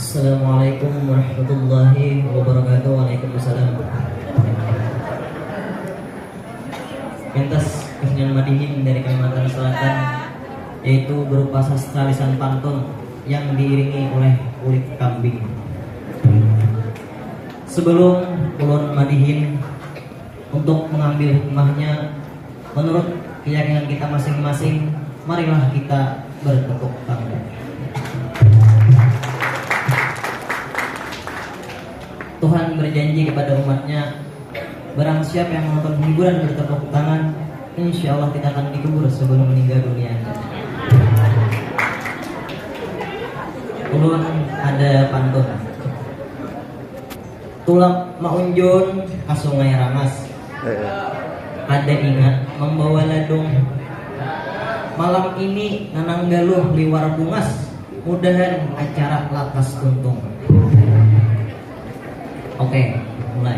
Assalamualaikum warahmatullahi wabarakatuh. Waalaikumsalam. Pentas kesenian Madihin dari Kalimantan Selatan, yaitu berupa sastra lisan pantun yang diiringi oleh kulit kambing. Sebelum ulun Madihin untuk mengambil hikmahnya menurut keyakinan kita masing-masing, marilah kita bertepuk tangan. Tuhan berjanji kepada umatnya, barang siapa yang menonton hiburan bertepuk tangan, insya Allah kita akan dikubur sebelum meninggal dunia. Ulun ada pantun. Tulak maunjun ke sungai Rangas, ada ingat membawa ladung. Malam ini nanang galuh liwar bungas, mudahan acara lakas tuntung. Oke, mulai.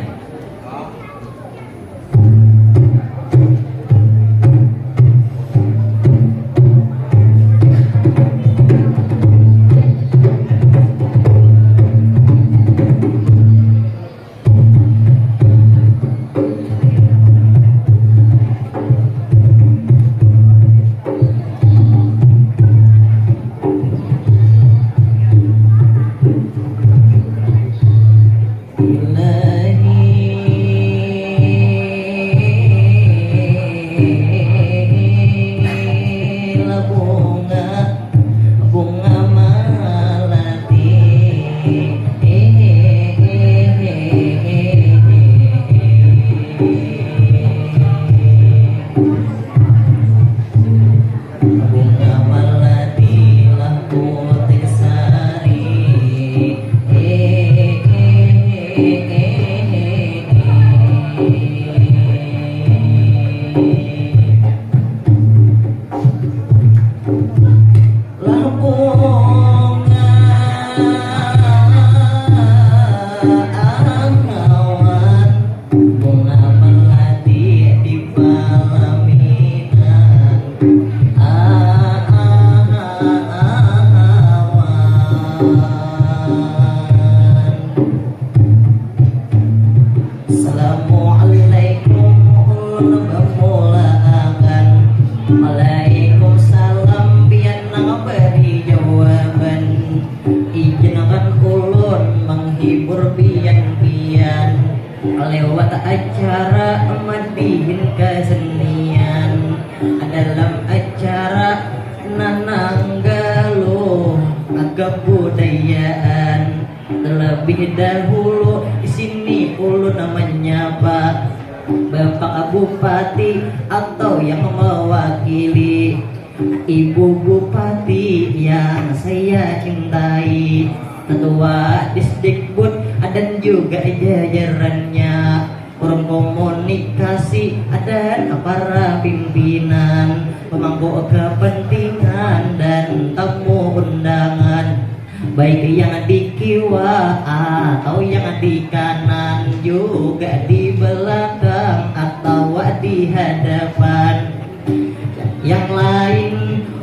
Lewat acara Madihin kesenian, dalam acara nanang galuh agak budayaan. Terlebih dahulu di sini ulun namanya Pak Bapak Bupati atau yang mewakili Ibu Bupati yang saya cintai, Ketua Disdikbud dan juga jajarannya, forum komunikasi dan para pimpinan, pemangku kepentingan dan tamu undangan, baik yang di kiwa atau yang di kanan, juga di belakang atau di hadapan. Yang lain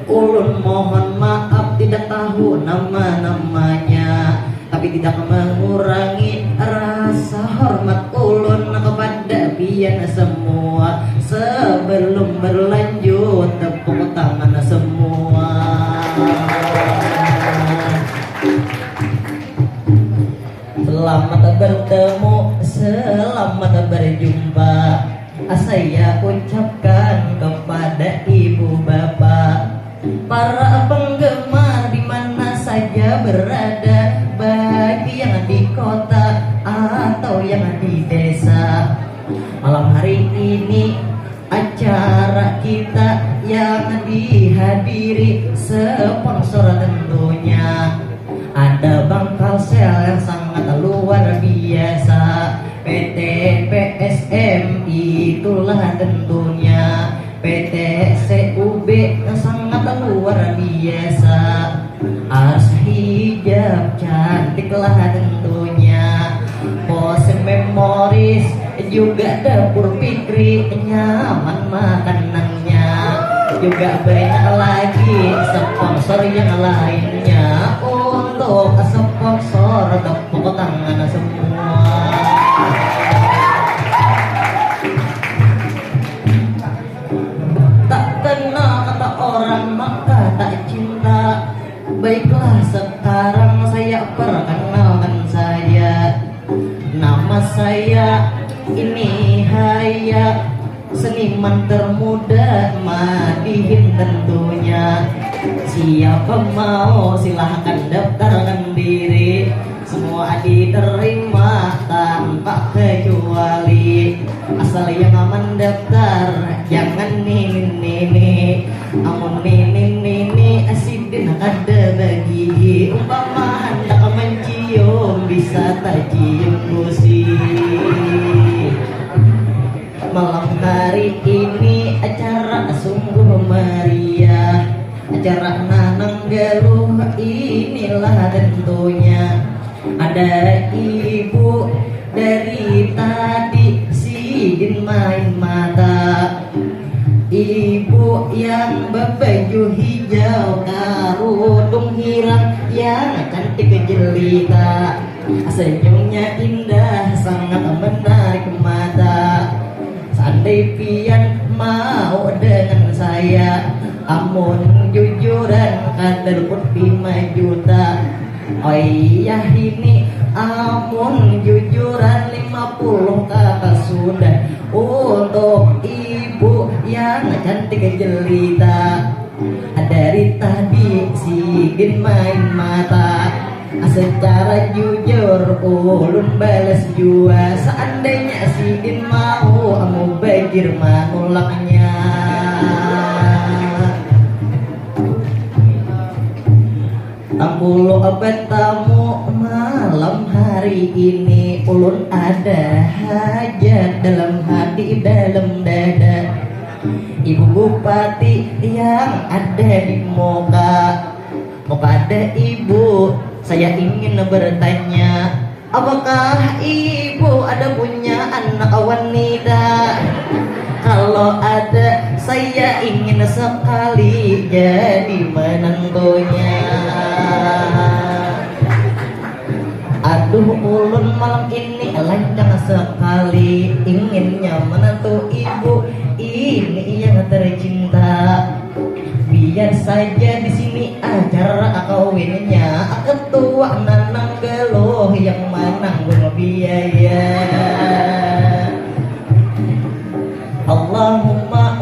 ulun mohon maaf tidak tahu nama-namanya, tapi tidak mengurangi rasa hormat ulun kepada pian semua. Sebelum berlanjut, tepuk tangan semua. Selamat bertemu, selamat berjumpa. Saya ucapkan kepada ibu bapak, para penggemar di mana saja berada, bagi yang di kota atau yang di desa. Malam hari ini acara kita yang dihadiri sponsor tentunya ada Bangkalsel yang sangat luar biasa, PT PSMI itulah tentunya, PT CUB yang sangat luar biasa, Ars Hijab cantiklah tentunya, Pos Memoris juga Dapur Fikri nyaman makanannya, juga banyak lagi sponsor yang lainnya. Untuk sponsor sekarang saya perkenalkan saya. Nama saya ini Haya, seniman termuda Madihin tentunya. Siapa mau silahkan daftarkan diri, semua diterima tanpa kecuali. Asal yang aman daftar, jangan nini. Amun nini asidin ada bagi. Umpama hendak mencium bisa tak cium gusi. Malam hari ini acara sungguh meriah, acara nanang galuh inilah tentunya. Ada ibu dari tadi sidin main mata, ibu yang berbaju hijau karudung hirang yang cantik jelita. Senyumnya indah sangat menarik mata. Seandai pian mau dengan saya, amun jujuran kadar pun 5 juta. Oh iya ini amun jujuran 50 kakak sudah untuk ibu yang cantik jelita. Dari tadi sidin main mata, secara jujur ulun balas jua. Seandainya sidin mau amu bagir manulaknya. Tamu abad tamu malam hari ini, ulun ada hajat dalam hati dalam dada. Ibu bupati yang ada di muka, kepada ibu saya ingin bertanya, apakah ibu ada punya anak wanita? Kalau ada, saya ingin sekali jadi menantunya. Aduh ulun malam ini lancang sekali, inginnya menantu ibu ini yang tercinta. Biar saja di sini acara kawinnya, ketua nanang geluh yang menanggung biaya. Allahumma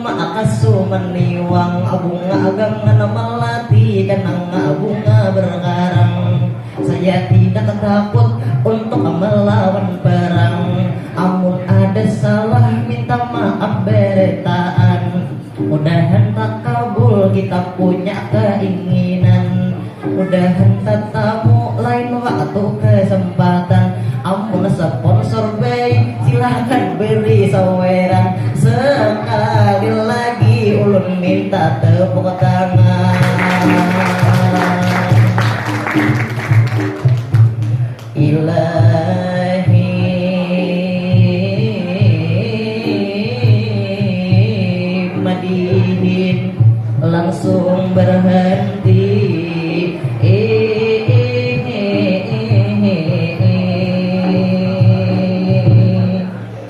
akasu meniwang bunga agam ngana melati kanang bunga berkarang. Saya tidak takut untuk melawan perang, amun ada salah minta maaf beretaan. Mudahan tak kabul kita punya keinginan, mudahan tetamu lain waktu kesempatan. Amun sponsor baik silahkan beri saweran. Sekali lagi ulun minta tepuk tangan. Ilahi Madihin langsung berhenti